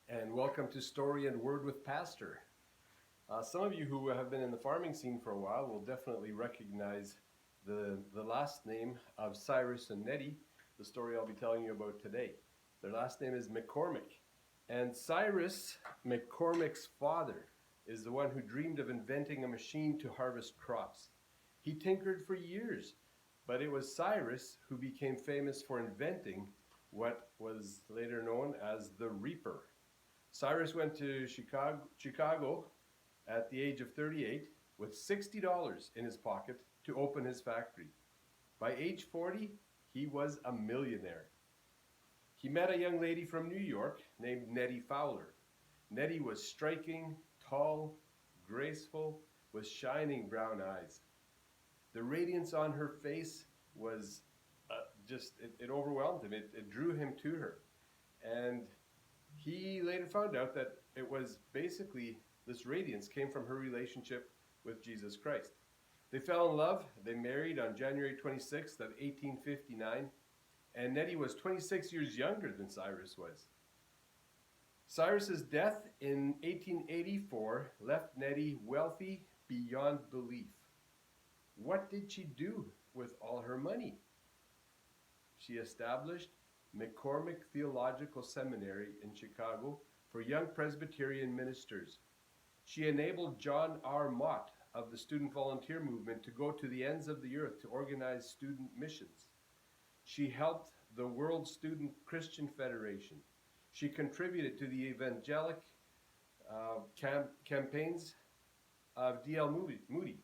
and welcome to Story and Word with Pastor. Some of you who have been in the farming scene for a while will definitely recognize the last name of Cyrus and Nettie, the story I'll be telling you about today. Their last name is McCormick. And Cyrus, McCormick's father, is the one who dreamed of inventing a machine to harvest crops. He tinkered for years, but it was Cyrus who became famous for inventing what was later known as the reaper. Cyrus went to Chicago at the age of 38 with $60 in his pocket to open his factory. By age 40, he was a millionaire. He met a young lady from New York named Nettie Fowler. Nettie was striking, tall, graceful, with shining brown eyes. The radiance on her face was it overwhelmed him. It drew him to her. And he later found out that it was basically this radiance came from her relationship with Jesus Christ. They fell in love. They married on January 26th of 1859, and Nettie was 26 years younger than Cyrus was. Cyrus's death in 1884 left Nettie wealthy beyond belief. What did she do with all her money? She established McCormick Theological Seminary in Chicago for young Presbyterian ministers. She enabled John R. Mott of the Student Volunteer Movement to go to the ends of the earth to organize student missions. She helped the World Student Christian Federation. She contributed to the evangelic campaigns of D.L. Moody.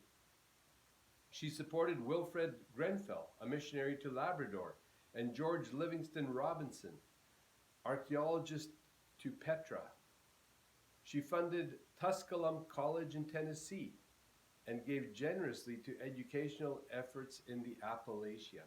She supported Wilfred Grenfell, a missionary to Labrador, and George Livingston Robinson, archaeologist to Petra. She funded Tusculum College in Tennessee and gave generously to educational efforts in the Appalachia.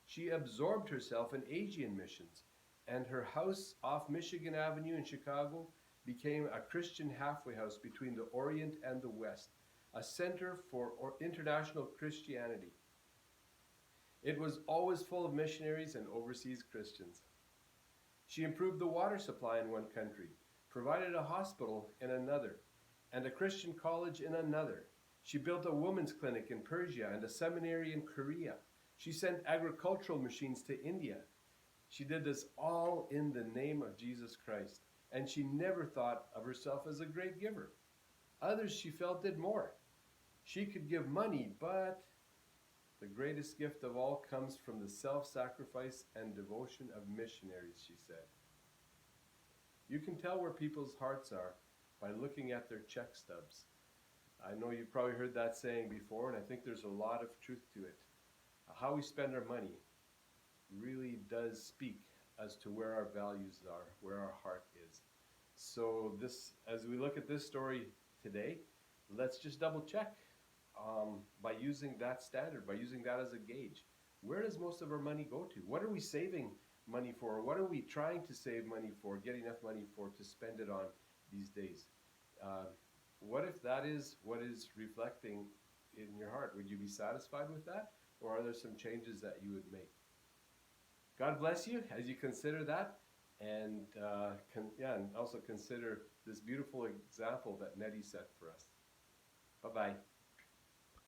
She absorbed herself in Asian missions, and her house off Michigan Avenue in Chicago became a Christian halfway house between the Orient and the West, a center for international Christianity. It was always full of missionaries and overseas Christians. She improved the water supply in one country, provided a hospital in another, and a Christian college in another. She built a women's clinic in Persia and a seminary in Korea. She sent agricultural machines to India. She did this all in the name of Jesus Christ, and she never thought of herself as a great giver. Others she felt did more. She could give money, but the greatest gift of all comes from the self-sacrifice and devotion of missionaries, she said. You can tell where people's hearts are by looking at their check stubs. I know you've probably heard that saying before, and I think there's a lot of truth to it. How we spend our money really does speak as to where our values are, where our heart is. So as we look at this story today, let's just double check. By using that standard, by using that as a gauge. Where does most of our money go to? What are we saving money for? What are we trying to save money for, get enough money for to spend it on these days? What if that is what is reflecting in your heart? Would you be satisfied with that? Or are there some changes that you would make? God bless you as you consider that. And, and also consider this beautiful example that Nettie set for us. Bye-bye.